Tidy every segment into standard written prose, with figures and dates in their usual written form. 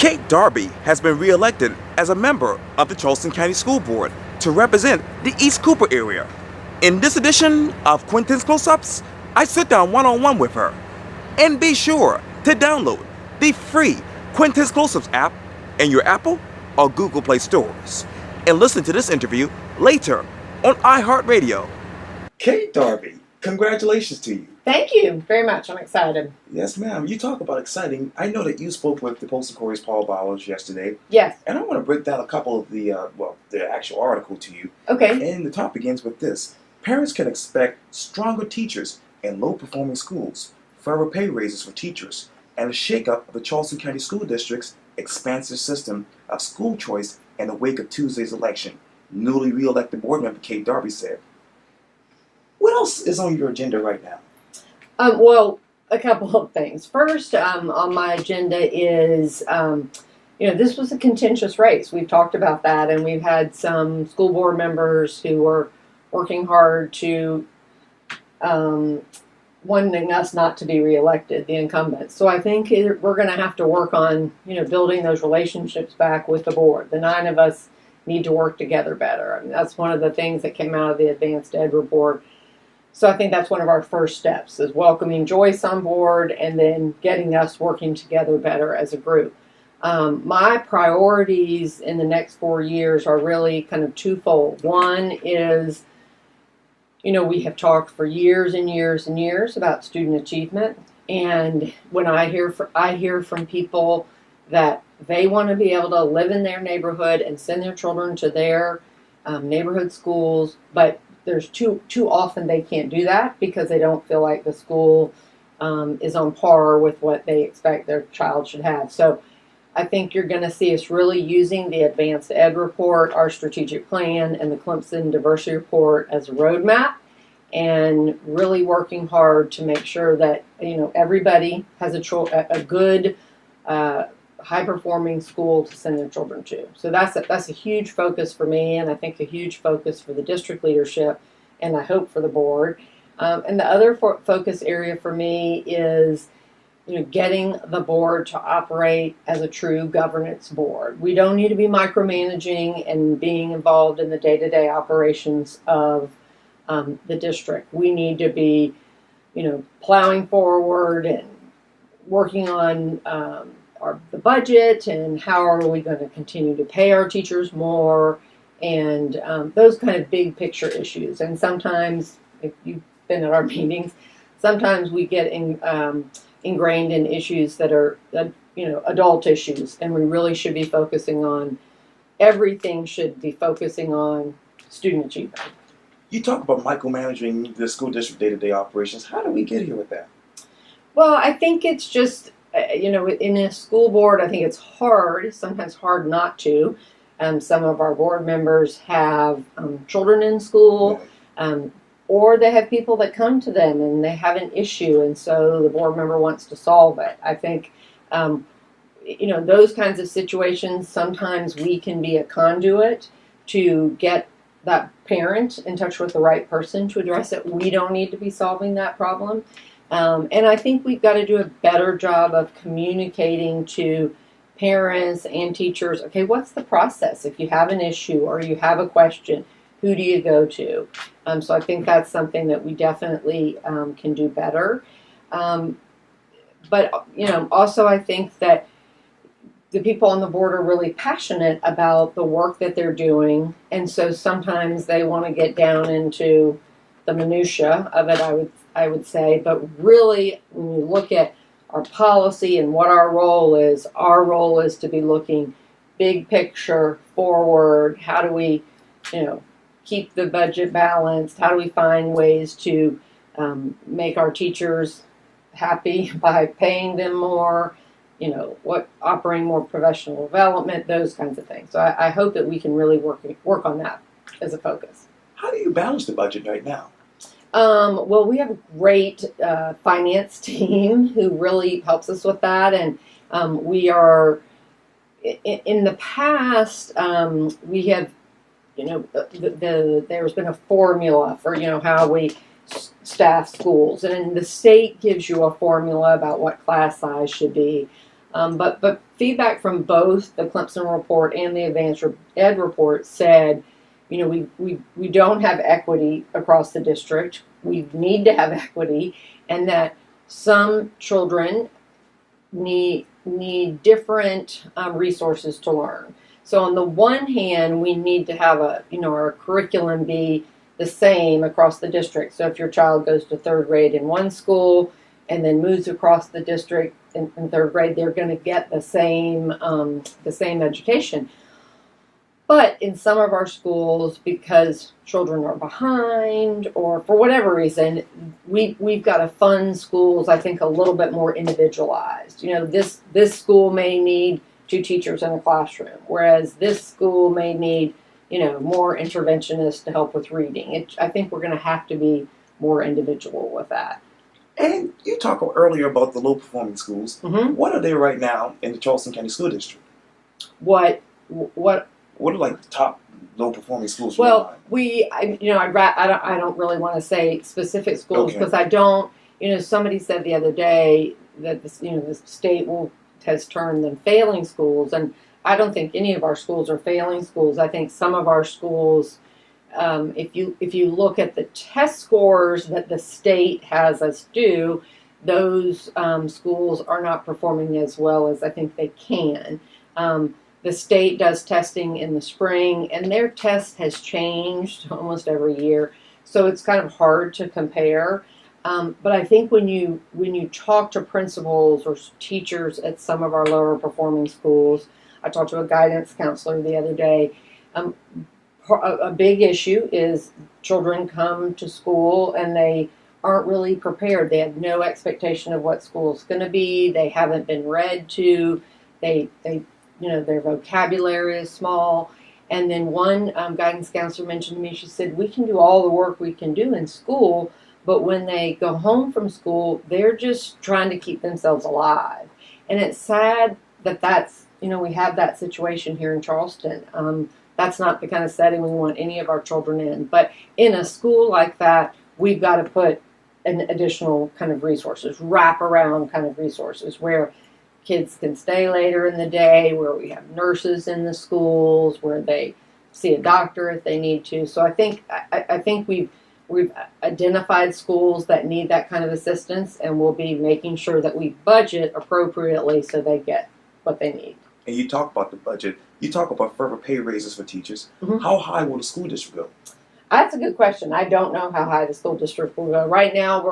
Kate Darby has been re-elected as a member of the Charleston County School Board to represent the East Cooper area. In this edition of Quintin's Close-Ups, I sit down one-on-one with her. And be sure to download the free Quintin's Close-Ups app in your Apple or Google Play stores. And listen to this interview later on iHeartRadio. Kate Darby, congratulations to you. Thank you very much. I'm excited. Yes, ma'am. You talk about exciting. I know that you spoke with the Post-Inquiry's Paul Bowers yesterday. Yes. And I want to break down a couple of the actual article to you. Okay. And the top begins with this. Parents can expect stronger teachers in low-performing schools, further pay raises for teachers, and a shakeup of the Charleston County School District's expansive system of school choice in the wake of Tuesday's election, newly re-elected board member Kate Darby said. What else is on your agenda right now? Well, a couple of things. First, on my agenda is, this was a contentious race. We've talked about that, and we've had some school board members who are working hard to wanting us not to be reelected, the incumbents. So I think we're going to have to work on, building those relationships back with the board. The 9 of us need to work together better. I mean, that's one of the things that came out of the Advanced Ed report. So I think that's one of our first steps, is welcoming Joyce on board and then getting us working together better as a group. My priorities in the next 4 years are really kind of twofold. One is, we have talked for years and years and years about student achievement. And when I hear from people that they want to be able to live in their neighborhood and send their children to their neighborhood schools, but there's too often they can't do that because they don't feel like the school is on par with what they expect their child should have. So I think you're going to see us really using the Advanced Ed report, our strategic plan, and the Clemson Diversity Report as a roadmap, and really working hard to make sure that everybody has a good, high-performing school to send their children to. So that's a huge focus for me, and I think a huge focus for the district leadership, and I hope for the board. And the other focus area for me is, getting the board to operate as a true governance board. We don't need to be micromanaging and being involved in the day-to-day operations of the district. We need to be, plowing forward and working on the budget and how are we going to continue to pay our teachers more, and those kind of big picture issues. And sometimes, if you've been at our meetings, sometimes we get ingrained in issues that are adult issues, and we really should be focusing on everything should be focusing on student achievement. You talk about micromanaging the school district day-to-day operations. How do we get here with that? Well, I think it's just in a school board, I think it's sometimes hard not to. Some of our board members have children in school, or they have people that come to them and they have an issue, and so the board member wants to solve it. I think, those kinds of situations, sometimes we can be a conduit to get that parent in touch with the right person to address it. We don't need to be solving that problem. And I think we've got to do a better job of communicating to parents and teachers, okay, what's the process? If you have an issue or you have a question, who do you go to? So I think that's something that we definitely can do better. But, also I think that the people on the board are really passionate about the work that they're doing. And so sometimes they want to get down into the minutia of it, I would say, but really, when you look at our policy and what our role is to be looking big picture forward. How do we, keep the budget balanced? How do we find ways to make our teachers happy by paying them more? Offering more professional development, those kinds of things. So I hope that we can really work on that as a focus. How do you balance the budget right now? Well, we have a great finance team who really helps us with that, and we are in the past we have there's been a formula for how we staff schools, and the state gives you a formula about what class size should be. But feedback from both the Clemson report and the Advanced Ed report said, we don't have equity across the district. We need to have equity, and that some children need different resources to learn. So on the one hand, we need to have our curriculum be the same across the district. So if your child goes to third grade in one school and then moves across the district in third grade, they're going to get the same education. But in some of our schools, because children are behind or for whatever reason, we've got to fund schools, I think, a little bit more individualized. This school may need 2 teachers in a classroom, whereas this school may need, more interventionists to help with reading. I think we're going to have to be more individual with that. And you talked earlier about the low-performing schools. Mm-hmm. What are they right now in the Charleston County School District? What What are like the top low-performing schools? Well, I don't really want to say specific schools because I don't. Somebody said the other day that the state has termed them failing schools, and I don't think any of our schools are failing schools. I think some of our schools, if you look at the test scores that the state has us do, those schools are not performing as well as I think they can. The state does testing in the spring, and their test has changed almost every year, so it's kind of hard to compare. But I think when you talk to principals or teachers at some of our lower performing schools, I talked to a guidance counselor the other day. A big issue is children come to school and they aren't really prepared. They have no expectation of what school is going to be. They haven't been read to. Their vocabulary is small. And then one guidance counselor mentioned to me, she said, we can do all the work we can do in school, but when they go home from school, they're just trying to keep themselves alive. And it's sad that's we have that situation here in Charleston. That's not the kind of setting we want any of our children in. But in a school like that, we've got to put an additional kind of resources, wrap around kind of resources where kids can stay later in the day, where we have nurses in the schools, where they see a doctor if they need to. So I think we've identified schools that need that kind of assistance, and we'll be making sure that we budget appropriately so they get what they need. And you talk about the budget. You talk about further pay raises for teachers. Mm-hmm. How high will the school district go? That's a good question. I don't know how high the school district will go. Right now,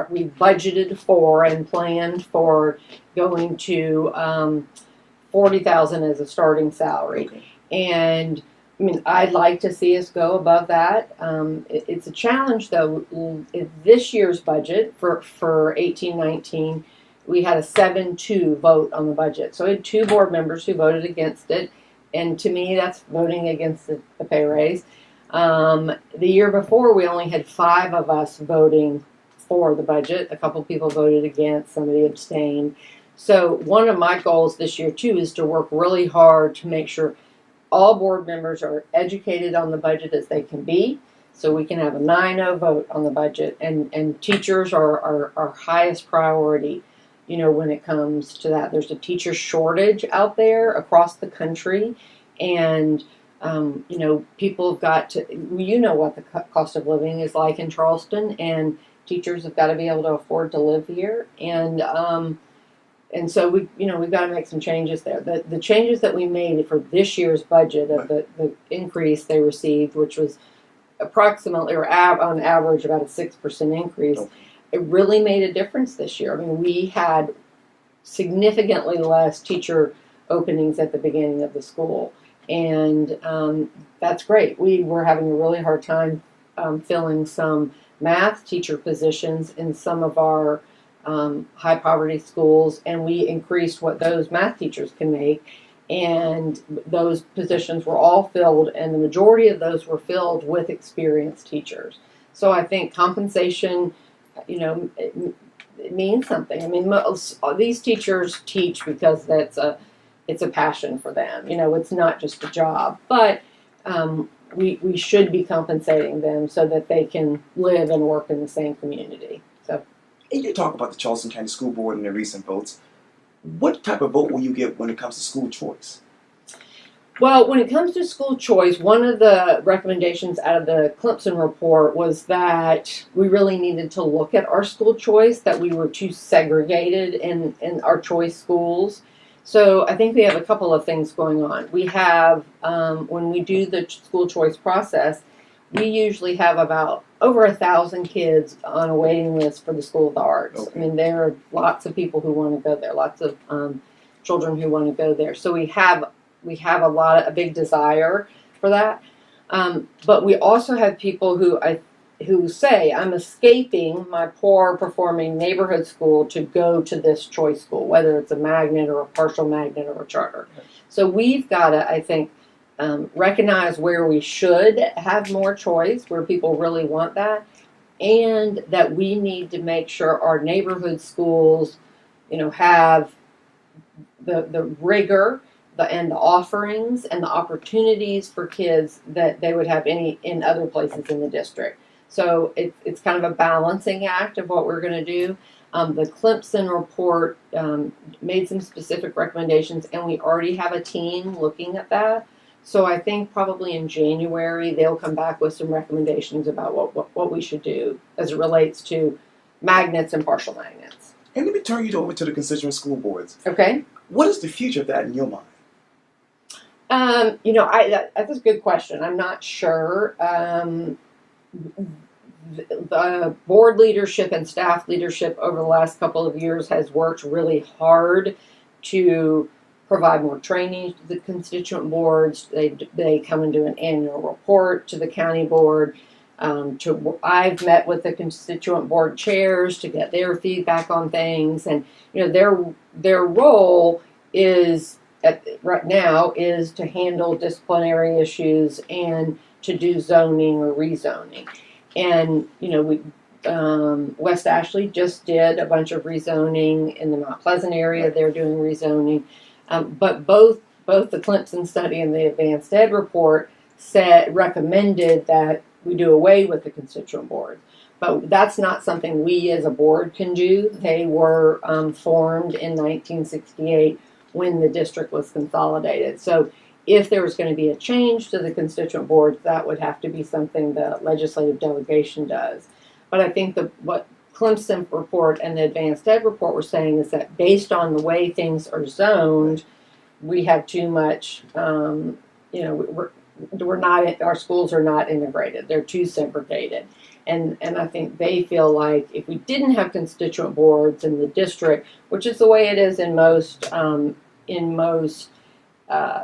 we budgeted for and planned for going to $40,000 as a starting salary. Okay. And I'd like to see us go above that. It's a challenge, though. In this year's budget for 18-19, we had a 7-2 vote on the budget. So we had 2 board members who voted against it. And to me, that's voting against the pay raise. The year before, we only had 5 of us voting for the budget. A couple people voted against, somebody abstained. So one of my goals this year, too, is to work really hard to make sure all board members are educated on the budget as they can be, so we can have a 9-0 vote on the budget. And teachers are our highest priority, when it comes to that. There's a teacher shortage out there across the country, and people have got to, what the cost of living is like in Charleston, and teachers have got to be able to afford to live here. And so we've got to make some changes there. The changes that we made for this year's budget of the increase they received, which was approximately or on average about a 6% increase, it really made a difference this year. We had significantly less teacher openings at the beginning of the school. And that's great. We were having a really hard time filling some math teacher positions in some of our high poverty schools, and we increased what those math teachers can make. And those positions were all filled, and the majority of those were filled with experienced teachers. So I think compensation, it means something. These teachers teach because it's a passion for them. It's not just a job, but we should be compensating them so that they can live and work in the same community. So, and you talk about the Charleston County School Board and their recent votes. What type of vote will you get when it comes to school choice? Well, when it comes to school choice, one of the recommendations out of the Clemson report was that we really needed to look at our school choice, that we were too segregated in our choice schools. So I think we have a couple of things going on. We have, when we do the school choice process, we usually have about over 1,000 kids on a waiting list for the School of the Arts. Okay. I mean, there are lots of people who want to go there, lots of children who want to go there. So we have a big desire for that. But we also have people who say, I'm escaping my poor performing neighborhood school to go to this choice school, whether it's a magnet or a partial magnet or a charter. So we've got to, I think, recognize where we should have more choice, where people really want that, and that we need to make sure our neighborhood schools, have the rigor and the offerings and the opportunities for kids that they would have in other places in the district. So it's kind of a balancing act of what we're going to do. The Clemson report made some specific recommendations, and we already have a team looking at that. So I think probably in January they'll come back with some recommendations about what we should do as it relates to magnets and partial magnets. And let me turn you over to the constituent school boards. Okay. What is the future of that in your mind? That's a good question. I'm not sure. The board leadership and staff leadership over the last couple of years has worked really hard to provide more training to the constituent boards. They come and do an annual report to the county board. I've met with the constituent board chairs to get their feedback on things, and their role is right now is to handle disciplinary issues and to do zoning or rezoning. And West Ashley just did a bunch of rezoning in the Mount Pleasant area. They're doing rezoning. But both the Clemson study and the Advanced Ed report recommended that we do away with the constituent board. But that's not something we as a board can do. They were formed in 1968 when the district was consolidated. So if there was going to be a change to the constituent boards, that would have to be something the legislative delegation does. But I think what Clemson report and the Advanced Ed report were saying is that based on the way things are zoned, we have too much, we're not, our schools are not integrated. They're too segregated. And I think they feel like if we didn't have constituent boards in the district, which is the way it is in most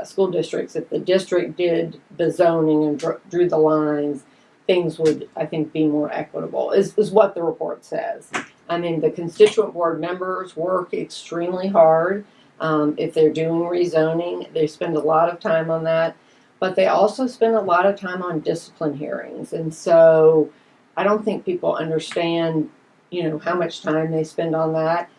school districts, if the district did the zoning and drew the lines, things would, I think, be more equitable, is what the report says. I mean, the constituent board members work extremely hard. If they're doing rezoning, they spend a lot of time on that, but they also spend a lot of time on discipline hearings. And so I don't think people understand, how much time they spend on that.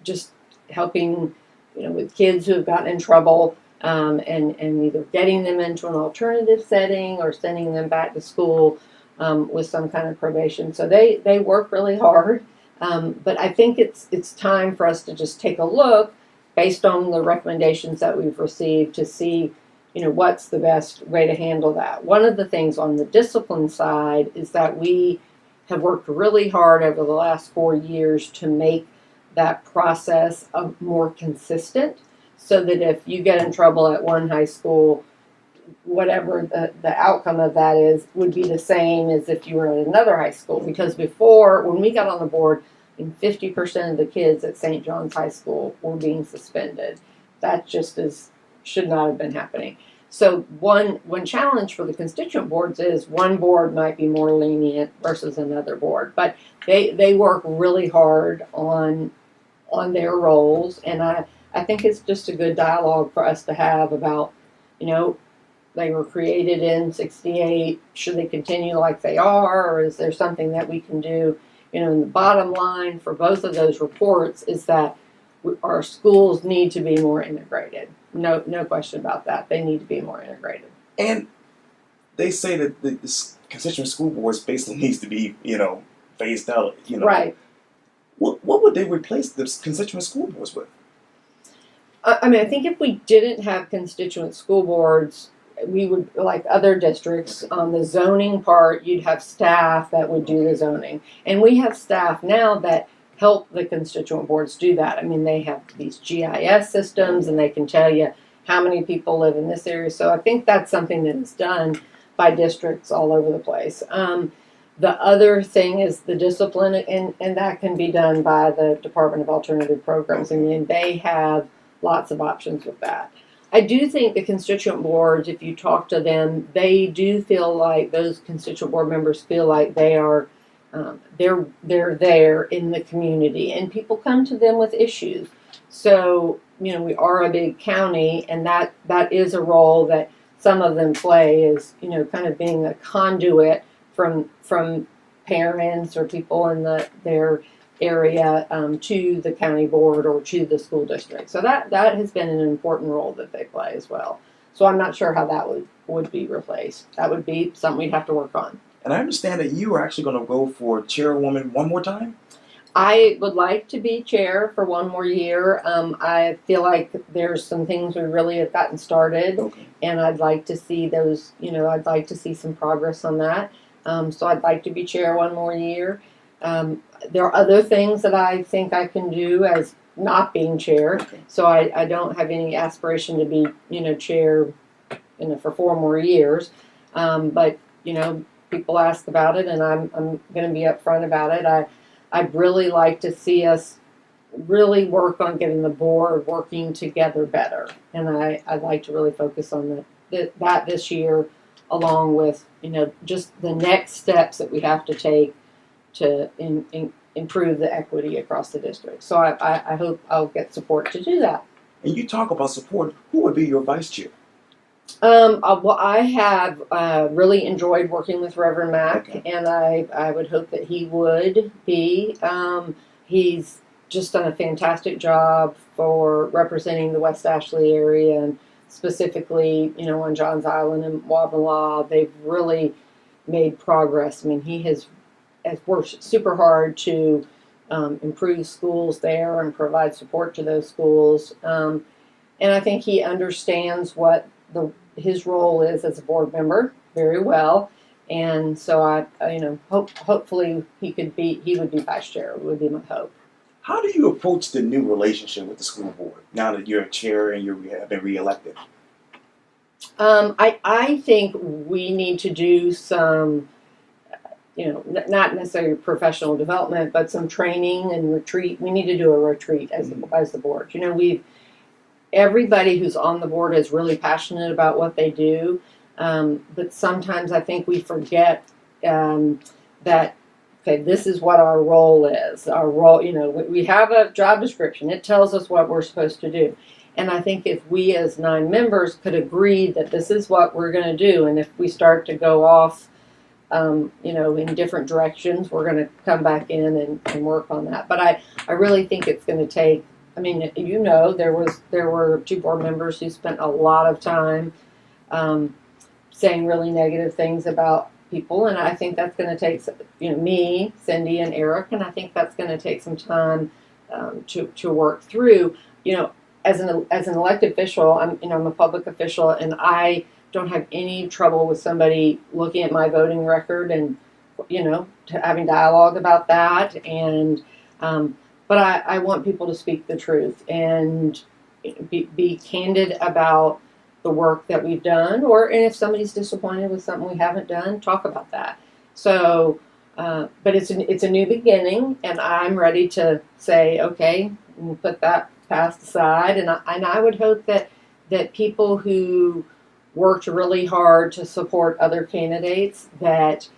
Just helping, with kids who have gotten in trouble, and either getting them into an alternative setting or sending them back to school with some kind of probation. So they work really hard. But I think it's time for us to just take a look based on the recommendations that we've received to see, what's the best way to handle that. One of the things on the discipline side is that we have worked really hard over the last 4 years to make that process more consistent, so that if you get in trouble at one high school, whatever the outcome of that is would be the same as if you were at another high school. Because before, when we got on the board, 50% of the kids at St. John's High School were being suspended. That just should not have been happening. So one challenge for the constituent boards is one board might be more lenient versus another board, but they work really hard on their roles, and I think it's just a good dialogue for us to have about, they were created in 68, should they continue like they are, or is there something that we can do? And the bottom line for both of those reports is that our schools need to be more integrated. No question about that. They need to be more integrated. And they say that the constituent school boards basically needs to be, phased out. Right. What would they replace the constituent school boards with? I mean, I think if we didn't have constituent school boards, we would, like other districts, on the zoning part, you'd have staff that would do the zoning. And we have staff now that help the constituent boards do that. I mean, they have these GIS systems and they can tell you how many people live in this area. So I think that's something that is done by districts all over the place. The other thing is the discipline, and that can be done by the Department of Alternative Programs. I mean, they have lots of options with that. I do think the constituent boards, if you talk to them, they do feel like, those constituent board members feel like they are, they're there in the community, and people come to them with issues. So, you know, we are a big county, and that is a role that some of them play, is, you know, kind of being a conduit from parents or people in their area to the county board or to the school district. So that has been an important role that they play as well. So I'm not sure how that would be replaced. That would be something we'd have to work on. And I understand that you are actually going to go for chairwoman one more time? I would like to be chair for one more year. I feel like there's some things we really have gotten started, Okay. and I'd like to see those, you know, I'd like to see some progress on that. So I'd like to be chair one more year. There are other things that I think I can do as not being chair. Okay. So I don't have any aspiration to be, you know, chair, you know, for 4 more years. But, you know, people ask about it, and I'm going to be upfront about it. I'd really like to see us really work on getting the board working together better. And I'd like to really focus on that this year, along with, you know, just the next steps that we have to take to improve the equity across the district. So I hope I'll get support to do that. And you talk about support. Who would be your vice chair? Well, I have really enjoyed working with Reverend Mack, Okay. and I would hope that he would be. He's just done a fantastic job for representing the West Ashley area, and specifically, you know, on Johns Island and Wabala. They've really made progress. I mean, he has worked super hard to improve schools there and provide support to those schools. And I think he understands what his role is as a board member very well. And so I you know, hopefully he would be vice chair, would be my hope. How do you approach the new relationship with the school board now that you're a chair and you have been reelected? I think we need to do some, you know, not necessarily professional development, but some training and retreat. We need to do a retreat as the board. You know, everybody who's on the board is really passionate about what they do, but sometimes I think we forget that, okay, this is what our role is. Our role, you know, we have a job description. It tells us what we're supposed to do. And I think if we as 9 members could agree that this is what we're going to do, and if we start to go off, you know, in different directions, we're going to come back in and work on that. But I really think it's going to take, I mean, you know, there were 2 board members who spent a lot of time saying really negative things about people, and I think that's going to take, you know, me, Cindy, and Eric, and I think that's going to take some time to work through. You know, as an elected official, I'm a public official, and I don't have any trouble with somebody looking at my voting record and, you know, having dialogue about that. And but I want people to speak the truth and be candid about the work that we've done, and if somebody's disappointed with something we haven't done, talk about that. So, but it's a new beginning, and I'm ready to say, okay, we'll put that past aside, and I would hope that people who worked really hard to support other candidates, that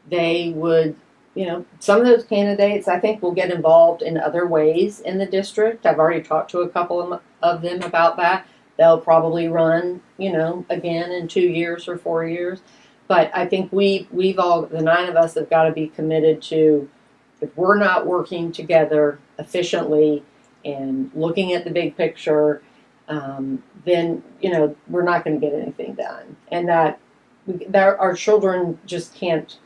they would, you know, some of those candidates I think will get involved in other ways in the district. I've already talked to a couple of them about that. They'll probably run, you know, again in 2 years or 4 years. But I think we've all, the 9 of us, have got to be committed to, if we're not working together efficiently and looking at the big picture, then, you know, we're not going to get anything done. And that our children just can't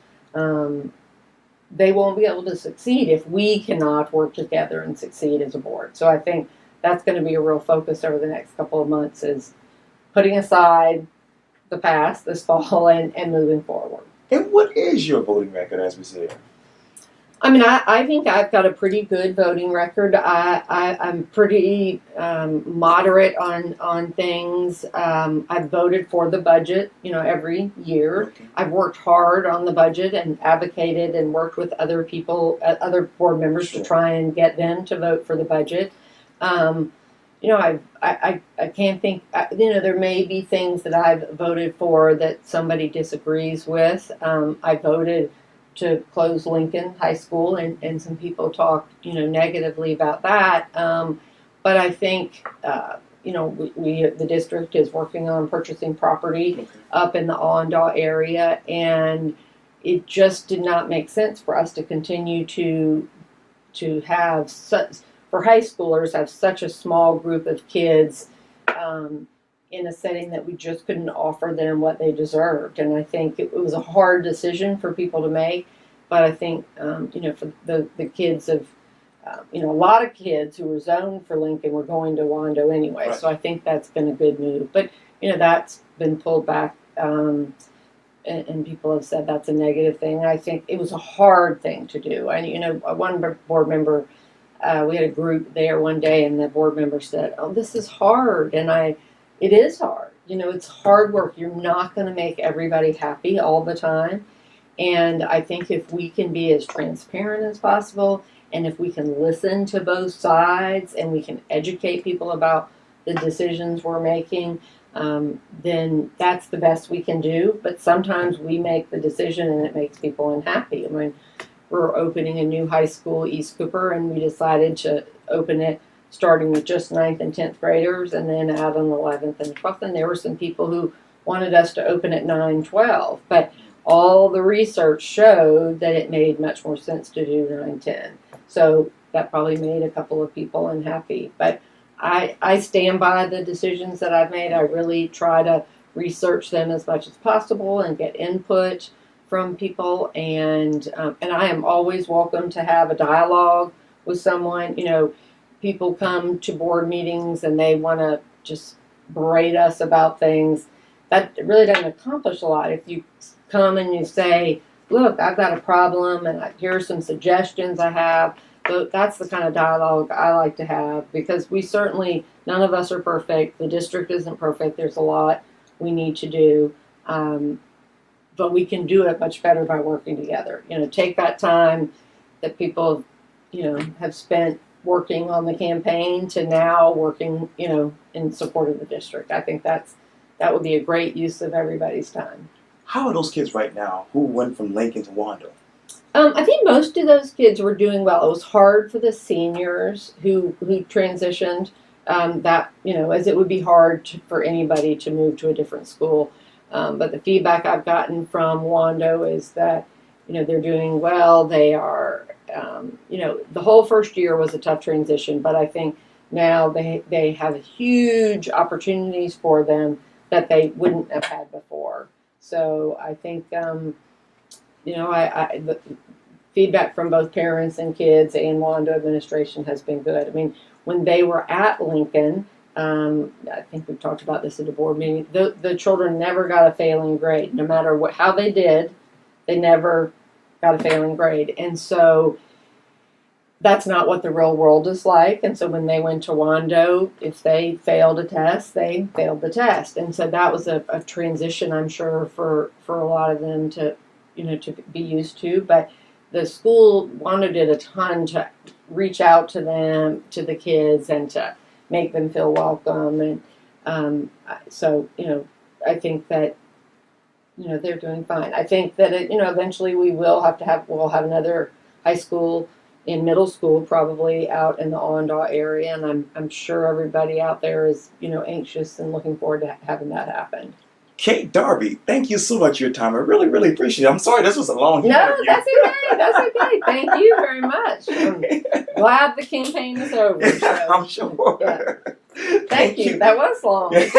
they won't be able to succeed if we cannot work together and succeed as a board. So I think that's going to be a real focus over the next couple of months, is putting aside the past this fall and moving forward. And what is your voting record, as we said? I mean, I think I've got a pretty good voting record. I'm pretty moderate on things. I've voted for the budget, every year. Okay. I've worked hard on the budget and advocated and worked with other people, other board members, Sure. to try and get them to vote for the budget. I can't think. There may be things that I've voted for that somebody disagrees with. I voted to close Lincoln High School, and some people talked, negatively about that. But I think, the district is working on purchasing property Okay. up in the Allendale area, and it just did not make sense for us to continue to have for high schoolers, have such a small group of kids in a setting that we just couldn't offer them what they deserved. And I think it was a hard decision for people to make, but I think, for the kids of, a lot of kids who were zoned for Lincoln were going to Wando anyway. Right. So I think that's been a good move. But, that's been pulled back, and people have said that's a negative thing. I think it was a hard thing to do. And, one board member, we had a group there one day, and the board member said, "Oh, this is hard." And it is hard. It's hard work. You're not going to make everybody happy all the time. And I think if we can be as transparent as possible, and if we can listen to both sides, and we can educate people about the decisions we're making, then that's the best we can do. But sometimes we make the decision and it makes people unhappy. I mean, we're opening a new high school, East Cooper, and we decided to open it starting with just 9th and 10th graders, and then add on 11th and 12th. And there were some people who wanted us to open at 9-12, but all the research showed that it made much more sense to do 9-10. So that probably made a couple of people unhappy. But I stand by the decisions that I've made. I really try to research them as much as possible and get input from people. And I am always welcome to have a dialogue with someone. People come to board meetings and they want to just berate us about things. That really doesn't accomplish a lot. If you come and you say, "Look, I've got a problem, and here are some suggestions I have," so that's the kind of dialogue I like to have, because none of us are perfect. The district isn't perfect. There's a lot we need to do, but we can do it much better by working together. Take that time that people, have spent working on the campaign to now working, in support of the district. I think that would be a great use of everybody's time. How are those kids right now who went from Lincoln to Wando? I think most of those kids were doing well. It was hard for the seniors who transitioned. As it would be hard for anybody to move to a different school. But the feedback I've gotten from Wando is that, they're doing well. They are, the whole first year was a tough transition, but I think now they have huge opportunities for them that they wouldn't have had before. So I think, the feedback from both parents and kids and Wando administration has been good. I mean, when they were at Lincoln, I think we've talked about this at the board meeting, the children never got a failing grade. No matter how they did, they never got a failing grade. And so that's not what the real world is like. And so when they went to Wando, if they failed a test, they failed the test. And so that was a transition, I'm sure, for a lot of them to be used to. But the school, Wando did a ton to reach out to them, to the kids, and to make them feel welcome. And so I think that they're doing fine. I think that eventually we'll have another high school in middle school, probably out in the Allendale area, and I'm sure everybody out there is anxious and looking forward to having that happen. Kate Darby, thank you so much for your time. I really, really appreciate it. I'm sorry this was a long No, interview. that's okay. That's okay. Thank you very much. I'm glad the campaign is over. So, I'm sure. yeah. Thank you. That was long. Good.